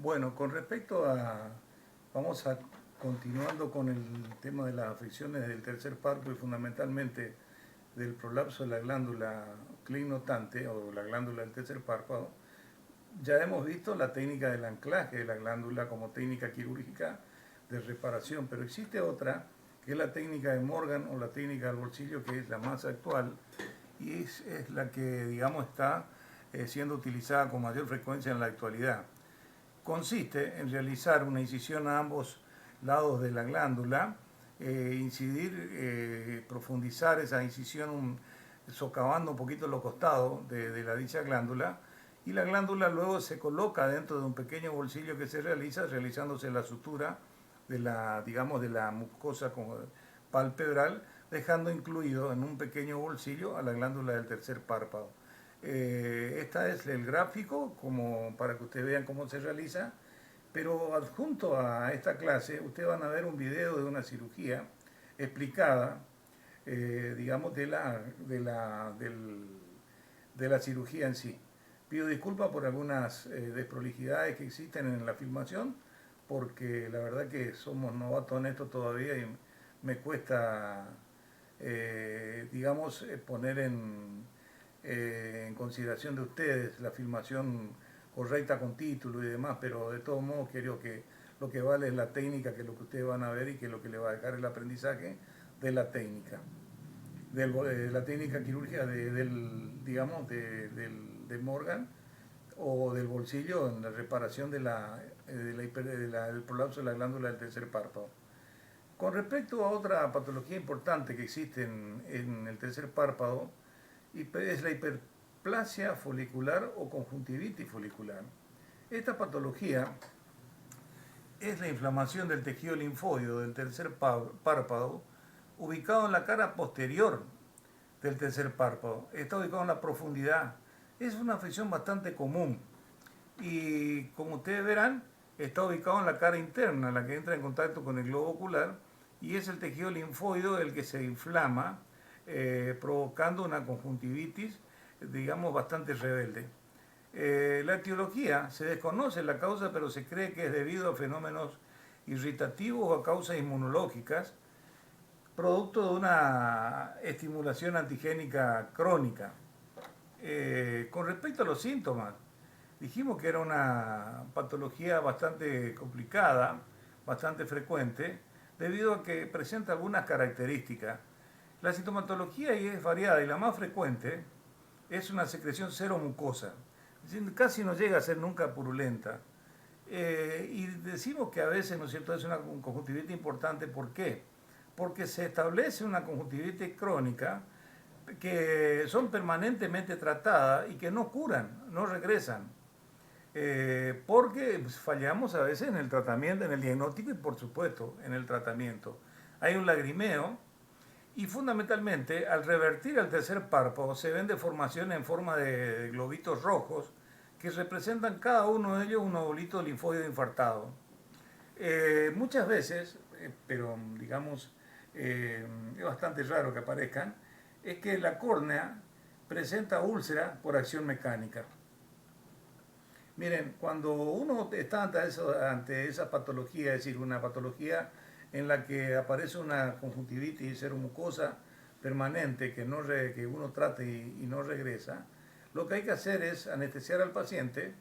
Bueno, con respecto a, vamos a continuando con el tema de las afecciones del tercer párpado y fundamentalmente del prolapso de la glándula clinotante o la glándula del tercer párpado. Ya hemos visto la técnica del anclaje de la glándula como técnica quirúrgica de reparación, pero existe otra que es la técnica de Morgan o la técnica del bolsillo, que es la más actual y es la que, digamos, está siendo utilizada con mayor frecuencia en la actualidad. Consiste en realizar una incisión a ambos lados de la glándula, profundizar esa incisión socavando un poquito los costados de la dicha glándula, y la glándula luego se coloca dentro de un pequeño bolsillo que se realiza, realizándose la sutura de la, digamos, de la mucosa palpebral, dejando incluido en un pequeño bolsillo a la glándula del tercer párpado. Este es el gráfico como para que ustedes vean cómo se realiza, pero adjunto a esta clase ustedes van a ver un video de una cirugía explicada, digamos, de la cirugía en sí. Pido disculpas por algunas desprolijidades que existen en la filmación, porque la verdad que somos novatos en esto todavía y me cuesta, digamos, poner en consideración de ustedes la filmación correcta con título y demás, pero de todos modos creo que lo que vale es la técnica, que es lo que ustedes van a ver y que es lo que les va a dejar el aprendizaje de la técnica, de la técnica quirúrgica digamos, de Morgan o del bolsillo en la reparación del prolapso de la glándula del tercer párpado. Con respecto a otra patología importante que existe en el tercer párpado, es la hiperplasia folicular o conjuntivitis folicular. Esta patología es la inflamación del tejido linfóide del tercer párpado, ubicado en la cara posterior del tercer párpado. Está ubicado en la profundidad. Es una afección bastante común y, como ustedes verán, está ubicado en la cara interna, la que entra en contacto con el globo ocular, y es el tejido linfóide el que se inflama, provocando una conjuntivitis, digamos, bastante rebelde. La etiología se desconoce la causa, pero se cree que es debido a fenómenos irritativos o a causas inmunológicas, producto de una estimulación antigénica crónica. Con respecto a los síntomas, dijimos que era una patología bastante complicada, bastante frecuente, debido a que presenta algunas características. La sintomatología es variada y la más frecuente es una secreción seromucosa. Casi no llega a ser nunca purulenta. Y decimos que a veces, ¿no es cierto?, es una conjuntivitis importante. ¿Por qué? Porque se establece una conjuntivitis crónica que son permanentemente tratadas y que no curan, no regresan. Porque fallamos a veces en el tratamiento, en el diagnóstico y por supuesto en el tratamiento. Hay un lagrimeo y fundamentalmente al revertir el tercer párpado se ven deformaciones en forma de globitos rojos que representan cada uno de ellos un ovulito linfóide infartado. Muchas veces, pero digamos es bastante raro que aparezcan, es que la córnea presenta úlcera por acción mecánica. Miren, cuando uno está ante esa patología, es decir, una patología en la que aparece una conjuntivitis seromucosa permanente que uno trata y no regresa, lo que hay que hacer es anestesiar al paciente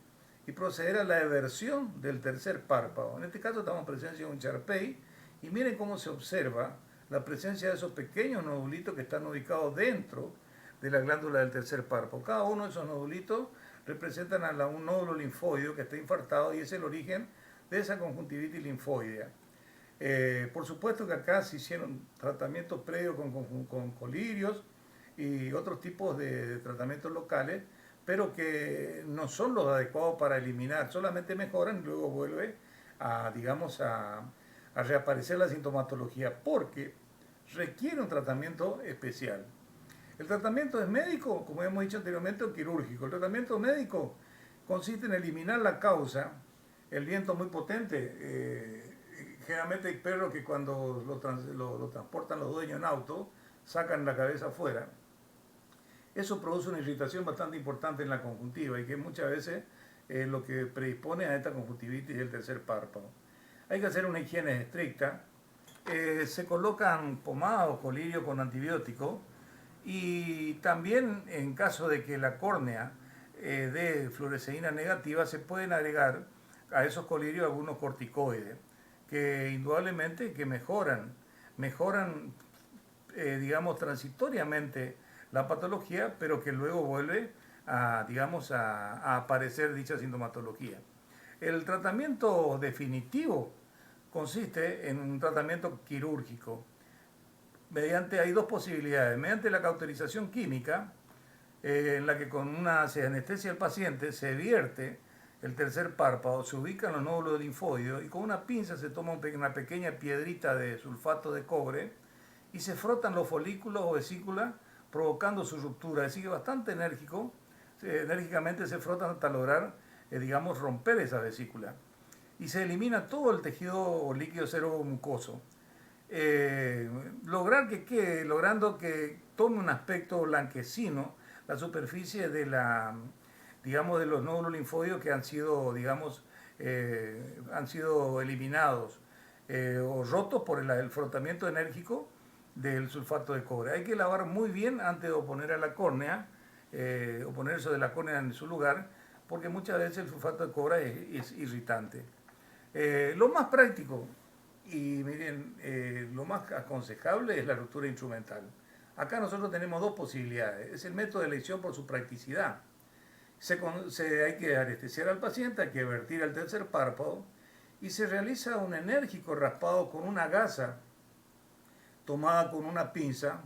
y proceder a la eversión del tercer párpado. En este caso estamos en presencia de un Charpey y miren cómo se observa la presencia de esos pequeños nodulitos que están ubicados dentro de la glándula del tercer párpado. Cada uno de esos nodulitos representan a un nódulo linfóide que está infartado y es el origen de esa conjuntivitis linfóidea. Por supuesto que acá se hicieron tratamientos previos con colirios y otros tipos de tratamientos locales, pero que no son los adecuados para eliminar, solamente mejoran y luego vuelve a, digamos, a reaparecer la sintomatología, porque requiere un tratamiento especial. El tratamiento es médico, como hemos dicho anteriormente, o quirúrgico. El tratamiento médico consiste en eliminar la causa, el viento muy potente. Generalmente hay perros que cuando lo transportan los dueños en auto, sacan la cabeza afuera. Eso produce una irritación bastante importante en la conjuntiva y que muchas veces lo que predispone a esta conjuntivitis del tercer párpado. Hay que hacer una higiene estricta. Se colocan pomadas o colirio con antibiótico y también en caso de que la córnea dé fluoresceína negativa se pueden agregar a esos colirios algunos corticoides que indudablemente que mejoran digamos transitoriamente la patología, pero que luego vuelve a, digamos, a aparecer dicha sintomatología. El tratamiento definitivo consiste en un tratamiento quirúrgico. Hay dos posibilidades. Mediante la cauterización química, en la que con se anestesia al paciente, se vierte el tercer párpado, se ubican los nódulos linfóides y con una pinza se toma una pequeña piedrita de sulfato de cobre y se frotan los folículos o vesículas provocando su ruptura. Es decir, que bastante enérgicamente se frotan hasta lograr, digamos, romper esa vesícula. Y se elimina todo el tejido líquido seromucoso. Logrando que tome un aspecto blanquecino la superficie de digamos, de los nódulos linfóides que han sido, digamos, han sido eliminados o rotos por el frotamiento enérgico del sulfato de cobre. Hay que lavar muy bien antes de oponer a la córnea, o poner eso de la córnea en su lugar, porque muchas veces el sulfato de cobre es irritante. Lo más práctico y miren, lo más aconsejable es la ruptura instrumental. Acá nosotros tenemos dos posibilidades. Es el método de elección por su practicidad. Hay que anestesiar al paciente, hay que vertir el tercer párpado y se realiza un enérgico raspado con una gasa tomada con una pinza,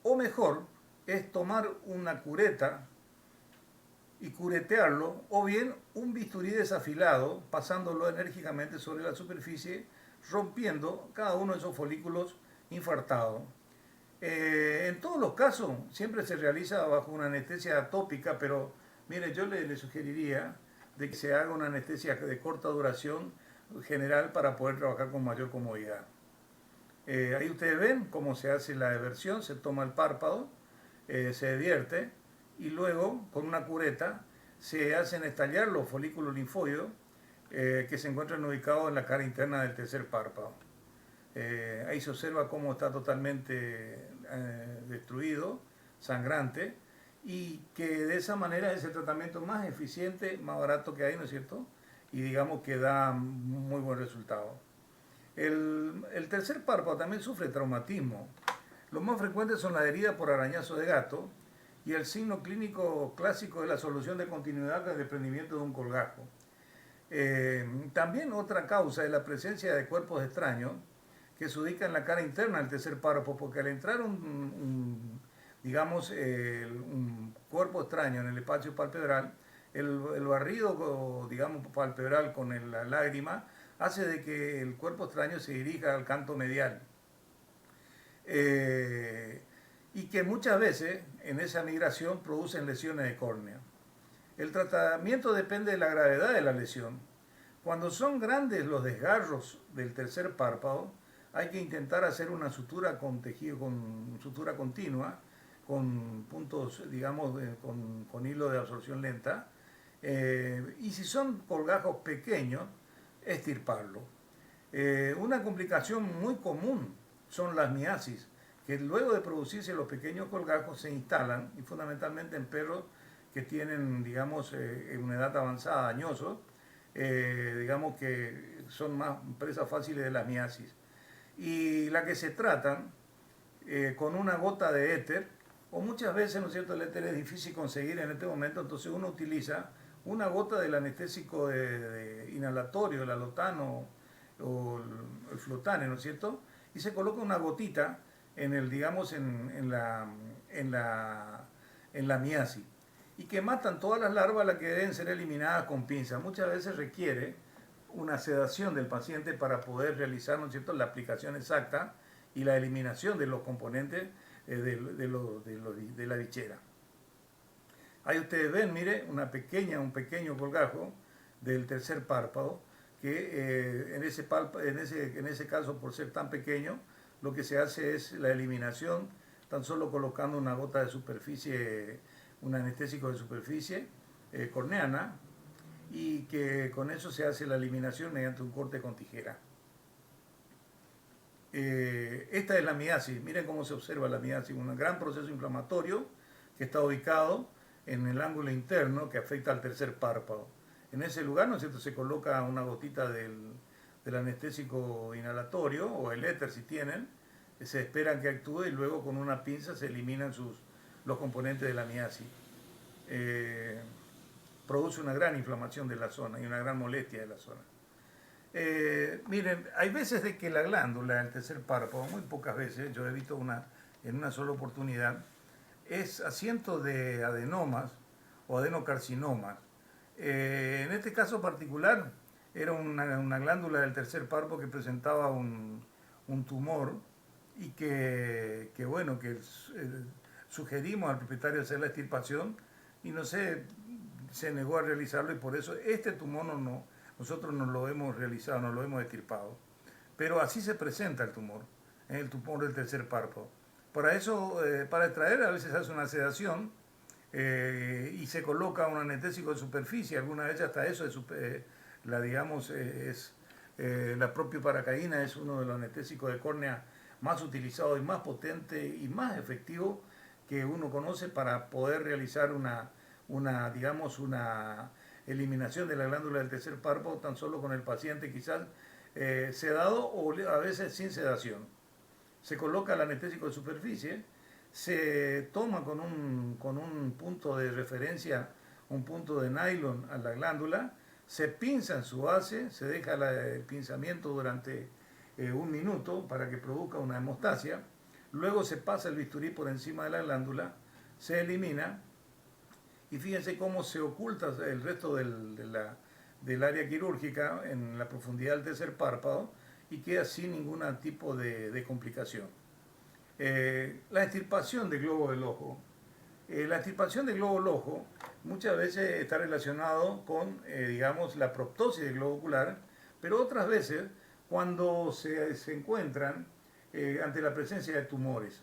o mejor, es tomar una cureta y curetearlo, o bien un bisturí desafilado, pasándolo enérgicamente sobre la superficie, rompiendo cada uno de esos folículos infartados. En todos los casos, siempre se realiza bajo una anestesia tópica, pero mire, yo le sugeriría de que se haga una anestesia de corta duración general para poder trabajar con mayor comodidad. Ahí ustedes ven cómo se hace la eversión, se toma el párpado, se vierte y luego con una cureta se hacen estallar los folículos linfóides que se encuentran ubicados en la cara interna del tercer párpado. Ahí se observa cómo está totalmente destruido, sangrante, y que de esa manera es el tratamiento más eficiente, más barato que hay, ¿no es cierto? Y digamos que da muy buen resultado. El tercer párpado también sufre traumatismo. Los más frecuentes son las heridas por arañazo de gato y el signo clínico clásico es la solución de continuidad del desprendimiento de un colgajo. También otra causa es la presencia de cuerpos extraños que se ubican en la cara interna del tercer párpado, porque al entrar un cuerpo extraño en el espacio palpebral, el barrido, digamos, palpebral con la lágrima hace de que el cuerpo extraño se dirija al canto medial. Y que muchas veces en esa migración producen lesiones de córnea. El tratamiento depende de la gravedad de la lesión. Cuando son grandes los desgarros del tercer párpado, hay que intentar hacer una sutura con tejido, con sutura continua, con puntos, digamos, con hilo de absorción lenta. Y si son colgajos pequeños, extirparlo. Una complicación muy común son las miasis, que luego de producirse los pequeños colgajos se instalan, y fundamentalmente en perros que tienen, digamos, en una edad avanzada, añosos, digamos que son más presas fáciles de la miasis. Y la que se tratan con una gota de éter, o muchas veces, ¿no es cierto?, el éter es difícil conseguir en este momento, entonces uno utiliza una gota del anestésico de inhalatorio, el alotano o el flotane, ¿no es cierto? Y se coloca una gotita digamos, en la miasis, y que matan todas las larvas, las que deben ser eliminadas con pinza. Muchas veces requiere una sedación del paciente para poder realizar, ¿no es cierto?, la aplicación exacta y la eliminación de los componentes de la bichera. Ahí ustedes ven, mire, un pequeño colgajo del tercer párpado, que en ese caso, por ser tan pequeño, lo que se hace es la eliminación, tan solo colocando una gota de superficie, un anestésico de superficie corneana, y que con eso se hace la eliminación mediante un corte con tijera. Esta es la miasis, miren cómo se observa la miasis, un gran proceso inflamatorio que está ubicado en el ángulo interno que afecta al tercer párpado. En ese lugar, ¿no es cierto?, se coloca una gotita del anestésico inhalatorio o el éter si tienen, se esperan que actúe y luego con una pinza se eliminan los componentes de la miasis. Produce una gran inflamación de la zona y una gran molestia de la zona. Miren, hay veces de que la glándula del tercer párpado, muy pocas veces, yo he visto en una sola oportunidad, es asiento de adenomas o adenocarcinomas. En este caso particular, era una glándula del tercer párpado que presentaba un tumor y que bueno, que sugerimos al propietario hacer la extirpación y no sé, se negó a realizarlo y por eso este tumor nosotros no lo hemos realizado, no lo hemos extirpado. Pero así se presenta el tumor del tercer párpado. Para eso, para extraer, a veces se hace una sedación y se coloca un anestésico de superficie, alguna vez hasta eso, la propia paracaína es uno de los anestésicos de córnea más utilizados y más potente y más efectivo que uno conoce para poder realizar una eliminación de la glándula del tercer párpado tan solo con el paciente quizás sedado o a veces sin sedación. Se coloca el anestésico de superficie, se toma con un punto de referencia, un punto de nylon a la glándula, se pinza en su base, se deja el pinzamiento durante 1 minuto para que produzca una hemostasia, luego se pasa el bisturí por encima de la glándula, se elimina y fíjense cómo se oculta el resto del área quirúrgica en la profundidad del tercer párpado y queda sin ningún tipo de complicación. La extirpación del globo del ojo. La extirpación del globo del ojo muchas veces está relacionado con, la proptosis del globo ocular, pero otras veces cuando se encuentran ante la presencia de tumores.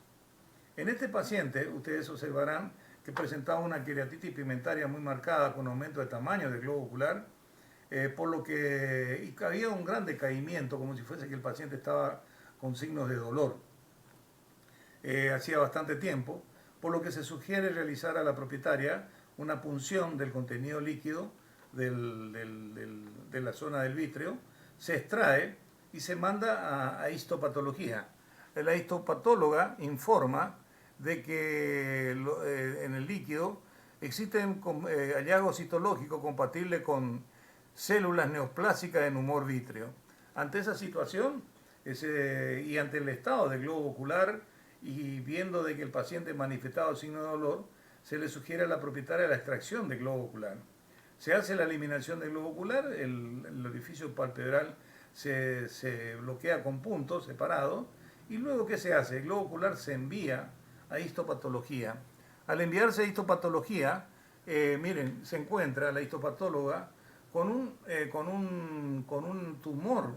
En este paciente, ustedes observarán que presentaba una queratitis pigmentaria muy marcada con aumento de tamaño del globo ocular, por lo que había un gran decaimiento, como si fuese que el paciente estaba con signos de dolor. Hacía bastante tiempo, por lo que se sugiere realizar a la propietaria una punción del contenido líquido de la zona del vítreo, se extrae y se manda a histopatología. La histopatóloga informa de que en el líquido existen hallazgos citológicos compatibles con células neoplásicas en humor vítreo. Ante esa situación y ante el estado del globo ocular y viendo de que el paciente manifestaba signos de dolor, se le sugiere a la propietaria la extracción del globo ocular. Se hace la eliminación del globo ocular, el orificio palpebral se bloquea con puntos separados y luego ¿qué se hace? El globo ocular se envía a histopatología. Al enviarse a histopatología, miren, se encuentra la histopatóloga con un tumor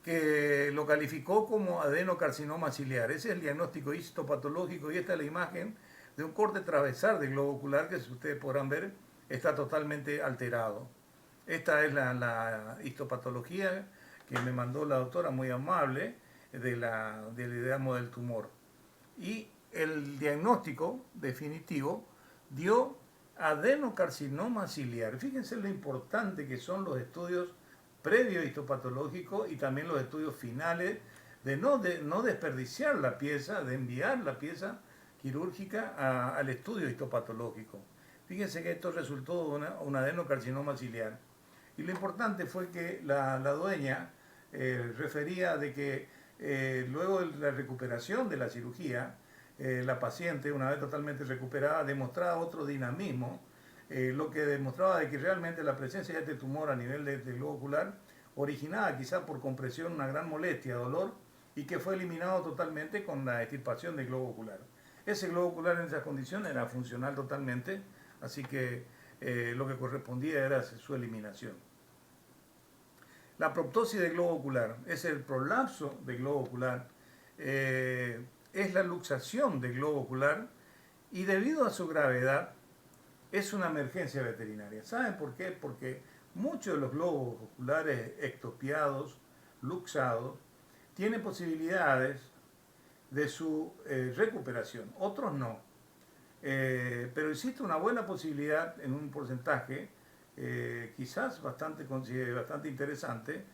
que lo calificó como adenocarcinoma ciliar. Ese es el diagnóstico histopatológico y esta es la imagen de un corte transversal del globo ocular que, si ustedes podrán ver, está totalmente alterado. Esta es la histopatología que me mandó la doctora, muy amable, del tumor. Y el diagnóstico definitivo dio adenocarcinoma ciliar. Fíjense lo importante que son los estudios previos histopatológicos y también los estudios finales de no desperdiciar la pieza, de enviar la pieza quirúrgica al estudio histopatológico. Fíjense que esto resultó de un adenocarcinoma ciliar. Y lo importante fue que la dueña refería de que luego de la recuperación de la cirugía, la paciente, una vez totalmente recuperada, demostraba otro dinamismo, lo que demostraba de que realmente la presencia de este tumor a nivel del globo ocular originaba quizá por compresión una gran molestia, dolor, y que fue eliminado totalmente con la extirpación del globo ocular. Ese globo ocular en esas condiciones era funcional totalmente, así que lo que correspondía era su eliminación. La proptosis del globo ocular es el prolapso del globo ocular, es la luxación del globo ocular y debido a su gravedad es una emergencia veterinaria. ¿Saben por qué? Porque muchos de los globos oculares ectopiados, luxados, tienen posibilidades de su recuperación, otros no. Pero existe una buena posibilidad en un porcentaje, quizás bastante interesante,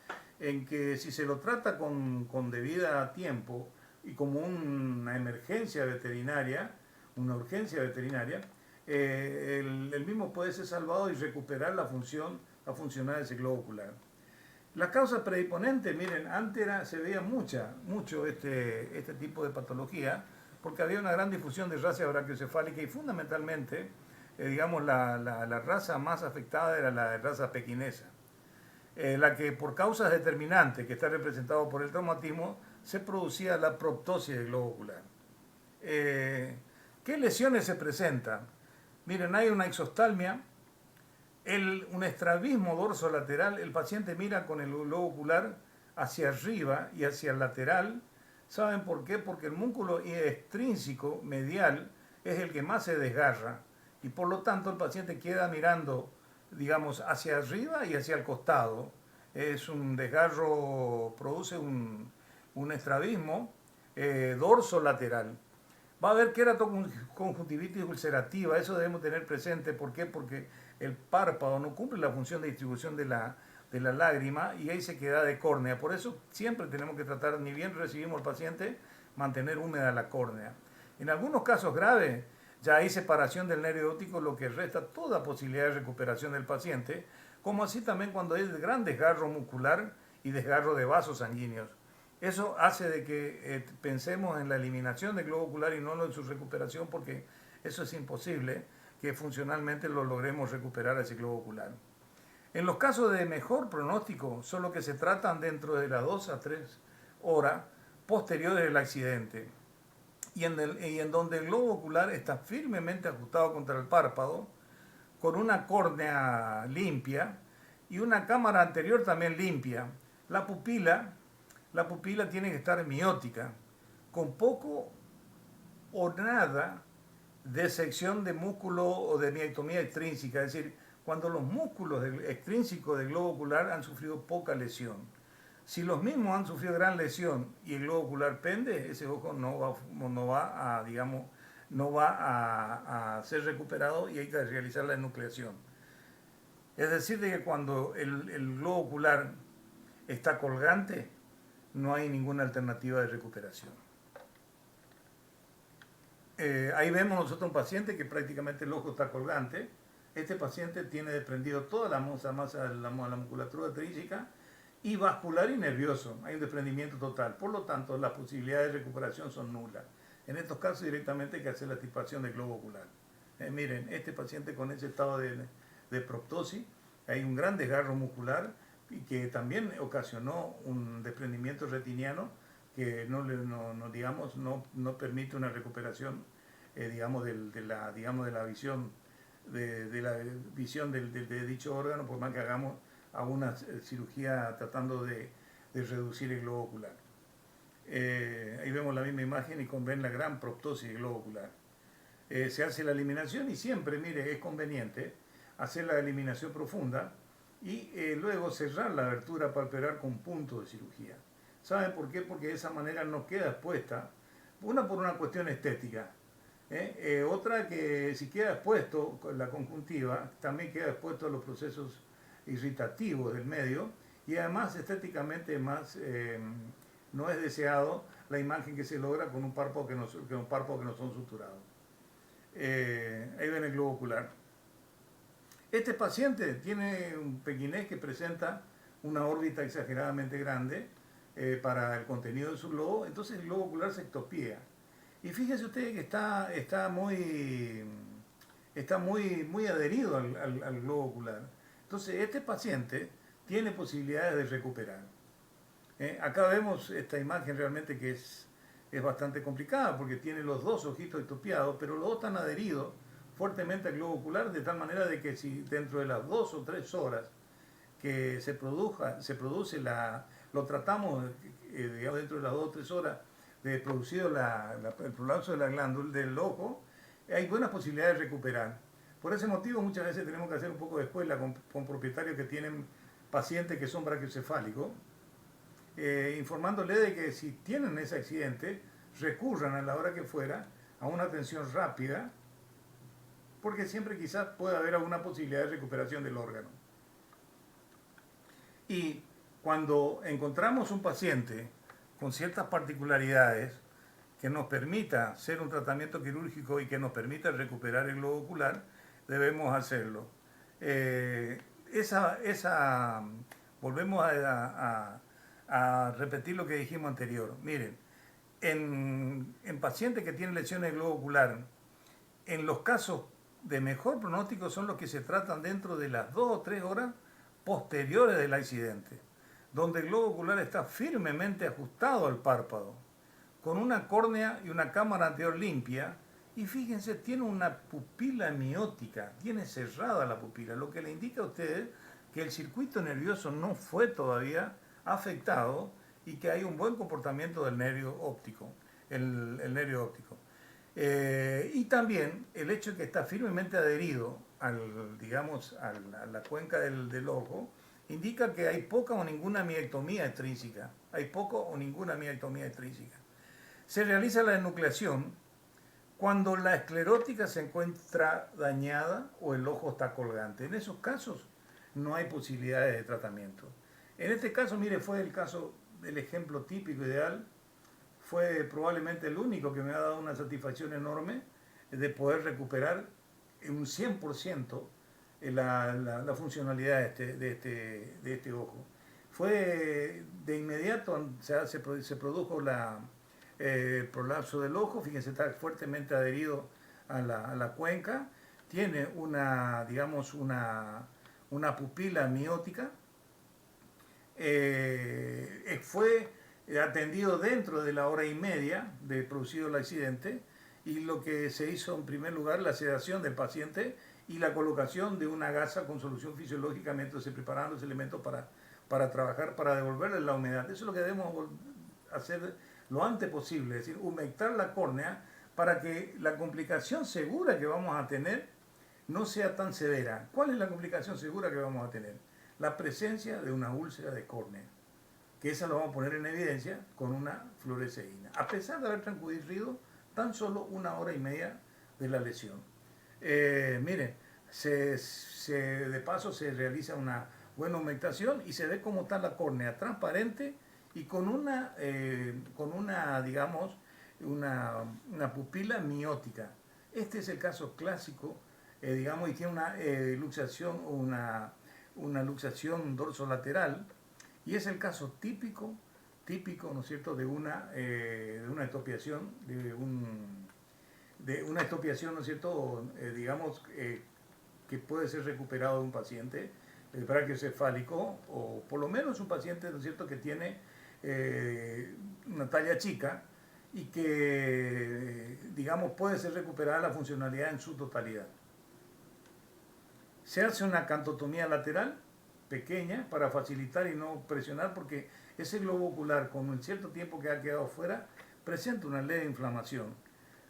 en que si se lo trata con debida tiempo y como una emergencia veterinaria, una urgencia veterinaria, el mismo puede ser salvado y recuperar la funcionalidad de ese globo ocular. La causa predisponente, miren, antes se veía mucho este tipo de patología, porque había una gran difusión de raza brachiocefálica y fundamentalmente, digamos, la raza más afectada era la raza pequinesa, la que por causas determinantes, que está representado por el traumatismo, se producía la proptosis del globo ocular. ¿Qué lesiones se presentan? Miren, hay una exoftalmia, un estrabismo dorsolateral, el paciente mira con el globo ocular hacia arriba y hacia el lateral. ¿Saben por qué? Porque el músculo extrínseco medial es el que más se desgarra y por lo tanto el paciente queda mirando, digamos, hacia arriba y hacia el costado. Es un desgarro, produce un estrabismo dorsolateral. Va a haber queratoconjuntivitis ulcerativa, eso debemos tener presente. ¿Por qué? Porque el párpado no cumple la función de distribución de la lágrima y ahí se queda de córnea. Por eso siempre tenemos que tratar, ni bien recibimos al paciente, mantener húmeda la córnea. En algunos casos graves, ya hay separación del nervio óptico, lo que resta toda posibilidad de recuperación del paciente, como así también cuando hay gran desgarro muscular y desgarro de vasos sanguíneos. Eso hace de que pensemos en la eliminación del globo ocular y no en su recuperación, porque eso es imposible que funcionalmente lo logremos recuperar a ese globo ocular. En los casos de mejor pronóstico son los que se tratan dentro de las 2 a 3 horas posteriores del accidente y en donde el globo ocular está firmemente ajustado contra el párpado, con una córnea limpia y una cámara anterior también limpia. La pupila tiene que estar miótica, con poco o nada de sección de músculo o de miectomía extrínseca, es decir, cuando los músculos extrínsecos del globo ocular han sufrido poca lesión. Si los mismos han sufrido gran lesión y el globo ocular pende, ese ojo no va a ser recuperado y hay que realizar la enucleación. Es decir, que cuando el globo ocular está colgante, no hay ninguna alternativa de recuperación. Ahí vemos nosotros un paciente que prácticamente el ojo está colgante. Este paciente tiene desprendido toda la masa de la musculatura extrínseca y vascular y nervioso. Hay un desprendimiento total. Por lo tanto, las posibilidades de recuperación son nulas. En estos casos directamente hay que hacer la extirpación del globo ocular. Miren, este paciente con ese estado de proptosis, hay un gran desgarro muscular y que también ocasionó un desprendimiento retiniano que no permite una recuperación de la visión de dicho órgano, por más que hagamos alguna cirugía tratando de reducir el globo ocular. Ahí vemos la misma imagen y ven la gran proptosis del globo ocular. Se hace la eliminación y siempre, mire, es conveniente hacer la eliminación profunda y luego cerrar la abertura palpebral con punto de cirugía. ¿Saben por qué? Porque de esa manera no queda expuesta, por una cuestión estética, otra que si queda expuesto la conjuntiva, también queda expuesto a los procesos irritativos del medio y además estéticamente no es deseado la imagen que se logra con un párpado que no son suturados. Ahí ven el globo ocular. Este paciente tiene un pequinés que presenta una órbita exageradamente grande para el contenido de su globo, entonces el globo ocular se ectopía. Y fíjese usted que está muy adherido al globo ocular. Entonces este paciente tiene posibilidades de recuperar. Acá vemos esta imagen realmente que es bastante complicada porque tiene los dos ojitos ectopiados, pero los dos están adheridos fuertemente al globo ocular, de tal manera de que si dentro de las 2 o 3 horas que lo tratamos, dentro de las 2 o 3 horas de producido el prolapso de la glándula del ojo, hay buenas posibilidades de recuperar. Por ese motivo muchas veces tenemos que hacer un poco de escuela con propietarios que tienen pacientes que son brachiocefálicos, informándole de que si tienen ese accidente, recurran a la hora que fuera a una atención rápida, porque siempre quizás pueda haber alguna posibilidad de recuperación del órgano. Y cuando encontramos un paciente con ciertas particularidades que nos permita hacer un tratamiento quirúrgico y que nos permita recuperar el globo ocular, debemos hacerlo. Volvemos a repetir lo que dijimos anterior. Miren, en pacientes que tienen lesiones del globo ocular, en los casos de mejor pronóstico son los que se tratan dentro de las 2 o 3 horas posteriores del accidente, donde el globo ocular está firmemente ajustado al párpado, con una córnea y una cámara anterior limpia, y fíjense, tiene una pupila miótica, tiene cerrada la pupila, lo que le indica a ustedes que el circuito nervioso no fue todavía afectado y que hay un buen comportamiento del nervio óptico, el nervio óptico. Y también el hecho de que está firmemente adherido a la cuenca del ojo, indica que hay poca o ninguna miectomía extrínseca. Hay poco o ninguna miectomía extrínseca. Se realiza la enucleación cuando la esclerótica se encuentra dañada o el ojo está colgante. En esos casos no hay posibilidades de tratamiento. En este caso, mire, fue el ejemplo típico ideal. Fue probablemente el único que me ha dado una satisfacción enorme de poder recuperar un 100% la funcionalidad de este ojo. Fue de inmediato, se produjo el prolapso del ojo, fíjense, está fuertemente adherido a la cuenca, tiene una pupila miótica, fue atendido dentro de la hora y media de producido el accidente, y lo que se hizo en primer lugar, la sedación del paciente y la colocación de una gasa con solución fisiológica mientras se preparaban los elementos para trabajar, para devolverle la humedad. Eso es lo que debemos hacer lo antes posible, es decir, humectar la córnea para que la complicación segura que vamos a tener no sea tan severa. ¿Cuál es la complicación segura que vamos a tener? La presencia de una úlcera de córnea, que esa lo vamos a poner en evidencia con una fluoresceína, a pesar de haber transcurrido tan solo 1 hora y media de la lesión. Miren, de paso se realiza una buena humectación y se ve cómo está la córnea transparente y con una pupila miótica. Este es el caso clásico, y tiene una luxación dorsolateral, y es el caso típico, ¿no es cierto?, de una extopiación, ¿no es cierto?, que puede ser recuperado de un paciente brachiocefálico, o por lo menos un paciente, ¿no es cierto?, que tiene una talla chica y que, puede ser recuperada la funcionalidad en su totalidad. Se hace una cantotomía lateral pequeña para facilitar y no presionar, porque ese globo ocular, con el cierto tiempo que ha quedado fuera, presenta una leve inflamación.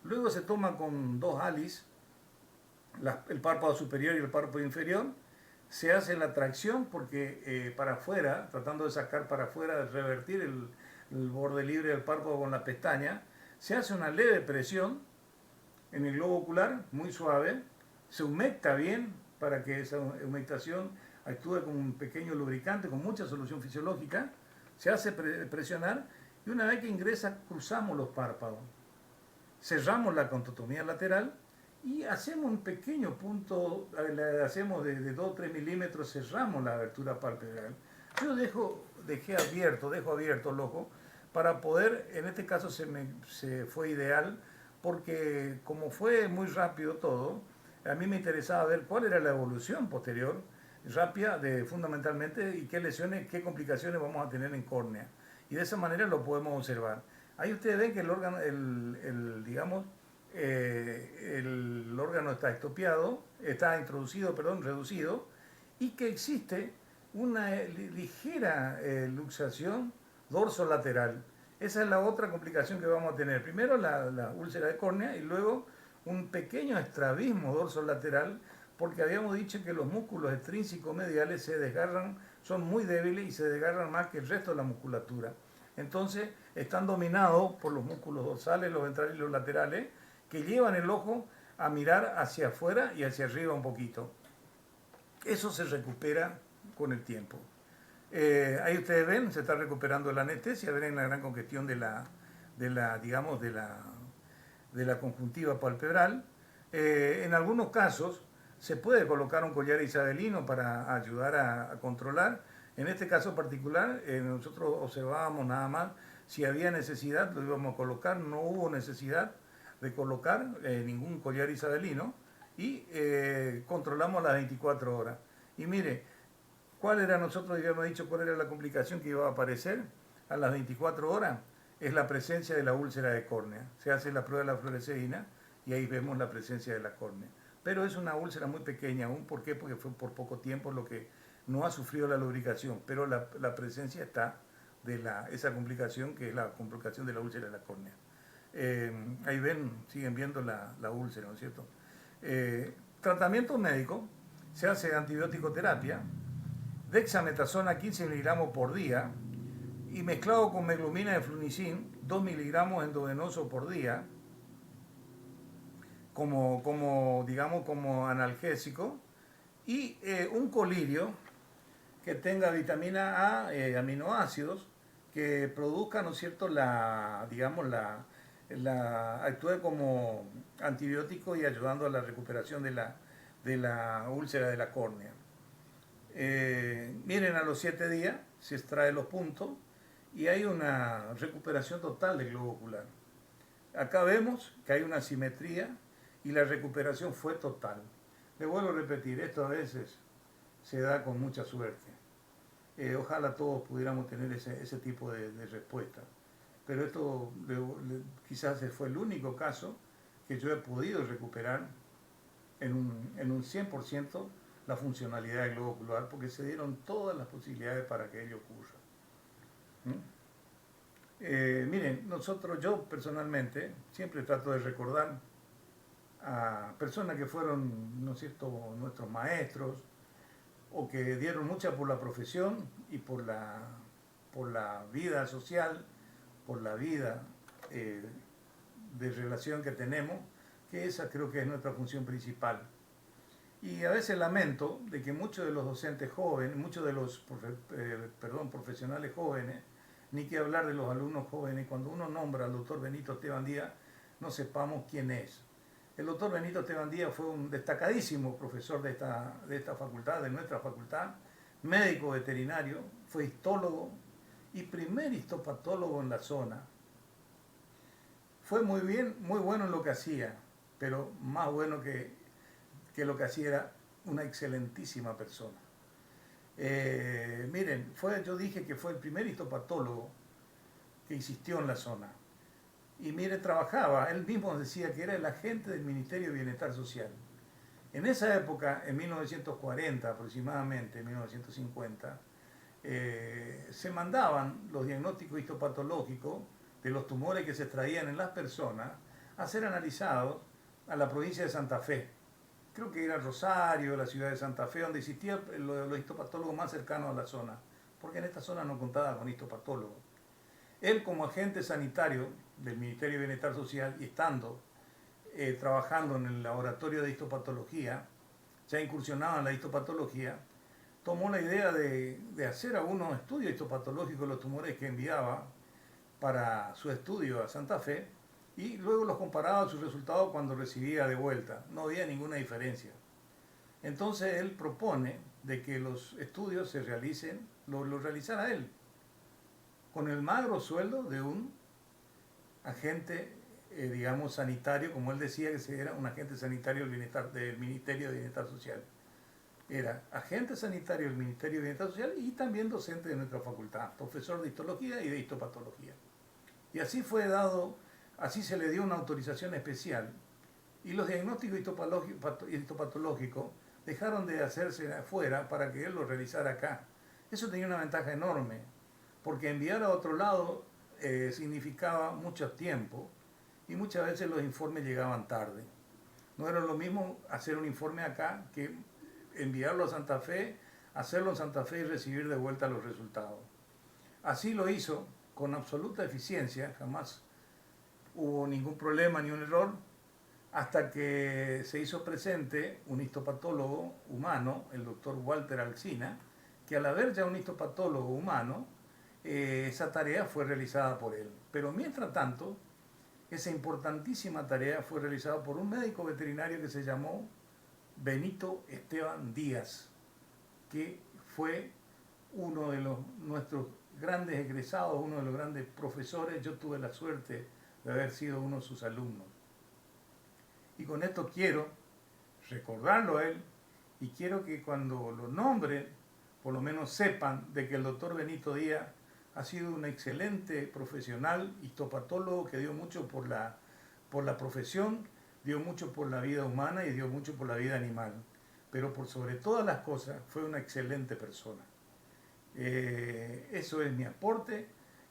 Luego se toma con 2 ALIS, el párpado superior y el párpado inferior. Se hace la tracción porque para afuera, tratando de sacar para afuera, de revertir el borde libre del párpado con la pestaña, se hace una leve presión en el globo ocular, muy suave, se humecta bien para que esa humectación actúe como un pequeño lubricante con mucha solución fisiológica, se hace presionar, y una vez que ingresa cruzamos los párpados, cerramos la contotomía lateral y hacemos un pequeño punto, hacemos de 2 o 3 milímetros, cerramos la abertura palpebral. Yo dejo abierto el ojo para poder, en este caso se fue ideal, porque como fue muy rápido todo, a mí me interesaba ver cuál era la evolución posterior, rápida, fundamentalmente, y qué lesiones, qué complicaciones vamos a tener en córnea. Y de esa manera lo podemos observar. Ahí ustedes ven que el órgano, el órgano está reducido, y que existe una ligera luxación dorsolateral. Esa es la otra complicación que vamos a tener. Primero la úlcera de córnea, y luego un pequeño estrabismo dorsolateral porque habíamos dicho que los músculos extrínsecos mediales se desgarran, son muy débiles y se desgarran más que el resto de la musculatura. Entonces están dominados por los músculos dorsales, los ventrales y los laterales, que llevan el ojo a mirar hacia afuera y hacia arriba un poquito. Eso se recupera con el tiempo. Ahí ustedes ven, se está recuperando la anestesia, ven la gran congestión de la conjuntiva palpebral. En algunos casos se puede colocar un collar isabelino para ayudar a controlar. En este caso particular, nosotros observábamos nada más si había necesidad, lo íbamos a colocar. No hubo necesidad de colocar ningún collar isabelino y controlamos las 24 horas. Y mire, ¿cuál era? Nosotros habíamos dicho cuál era la complicación que iba a aparecer a las 24 horas. Es la presencia de la úlcera de córnea. Se hace la prueba de la fluoresceína y ahí vemos la presencia de la córnea. Pero es una úlcera muy pequeña aún. ¿Por qué? Porque fue por poco tiempo lo que no ha sufrido la lubricación. Pero la presencia está de esa complicación, que es la complicación de la úlcera de la córnea. Ahí ven, siguen viendo la úlcera, ¿no es cierto? Tratamiento médico, se hace antibiótico terapia, dexametasona 15 miligramos por día y mezclado con meglumina de flunicin 2 miligramos endovenoso por día como analgésico, y un colirio que tenga vitamina A, aminoácidos que produzcan, ¿no es cierto?, actúe como antibiótico y ayudando a la recuperación de la úlcera de la córnea. Miren, a los 7 días se extrae los puntos y hay una recuperación total del globo ocular. Acá vemos que hay una simetría y la recuperación fue total. Le vuelvo a repetir, esto a veces se da con mucha suerte. Ojalá todos pudiéramos tener ese tipo de respuesta. Pero esto quizás fue el único caso que yo he podido recuperar en un 100% la funcionalidad del globo ocular, porque se dieron todas las posibilidades para que ello ocurra. Miren, yo personalmente siempre trato de recordar a personas que fueron, ¿no es cierto?, nuestros maestros, o que dieron mucha por la profesión y por la vida social, por la vida de relación que tenemos, que esa creo que es nuestra función principal. Y a veces lamento de que muchos de los docentes jóvenes, muchos de los profesionales jóvenes, ni que hablar de los alumnos jóvenes, cuando uno nombra al doctor Benito Esteban Díaz, no sepamos quién es. El doctor Benito Esteban Díaz fue un destacadísimo profesor de esta facultad, de nuestra facultad, médico veterinario, fue histólogo y primer histopatólogo en la zona. Fue muy bueno en lo que hacía, pero más bueno que lo que hacía era una excelentísima persona. Miren, yo dije que fue el primer histopatólogo que existió en la zona. Y mire, trabajaba, él mismo decía que era el agente del Ministerio de Bienestar Social. En esa época, en 1940 aproximadamente, 1950, se mandaban los diagnósticos histopatológicos de los tumores que se extraían en las personas a ser analizados a la provincia de Santa Fe. Creo que era Rosario, la ciudad de Santa Fe, donde existían los histopatólogos más cercanos a la zona, porque en esta zona no contaba con histopatólogos. Él, como agente sanitario del Ministerio de Bienestar Social y estando trabajando en el laboratorio de histopatología, ya incursionado en la histopatología, tomó la idea de hacer algunos estudios histopatológicos de los tumores que enviaba para su estudio a Santa Fe y luego los comparaba a sus resultados cuando recibía de vuelta. No había ninguna diferencia. Entonces él propone de que los estudios se realicen, lo realizara él, con el magro sueldo de un agente, digamos, sanitario, como él decía que era un agente sanitario del Ministerio de Bienestar Social. Era agente sanitario del Ministerio de Bienestar Social y también docente de nuestra facultad, profesor de histología y de histopatología. Y así así se le dio una autorización especial y los diagnósticos histopatológicos dejaron de hacerse afuera para que él lo realizara acá. Eso tenía una ventaja enorme, porque enviar a otro lado significaba mucho tiempo y muchas veces los informes llegaban tarde. No era lo mismo hacer un informe acá que enviarlo a Santa Fe, hacerlo en Santa Fe y recibir de vuelta los resultados. Así lo hizo con absoluta eficiencia, jamás hubo ningún problema ni un error, hasta que se hizo presente un histopatólogo humano, el doctor Walter Alsina, que al haber ya un histopatólogo humano, esa tarea fue realizada por él. Pero mientras tanto, esa importantísima tarea fue realizada por un médico veterinario que se llamó Benito Esteban Díaz, que fue uno de nuestros grandes egresados, uno de los grandes profesores. Yo tuve la suerte de haber sido uno de sus alumnos. Y con esto quiero recordarlo a él y quiero que cuando lo nombren, por lo menos sepan de que el doctor Benito Díaz ha sido un excelente profesional, histopatólogo que dio mucho por la profesión, dio mucho por la vida humana y dio mucho por la vida animal. Pero por sobre todas las cosas fue una excelente persona. Eso es mi aporte.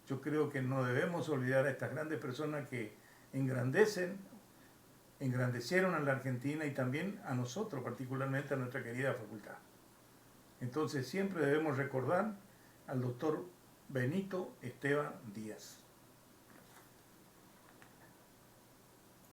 Yo creo que no debemos olvidar a estas grandes personas que engrandecieron a la Argentina y también a nosotros, particularmente a nuestra querida facultad. Entonces siempre debemos recordar al doctor Benito Esteban Díaz.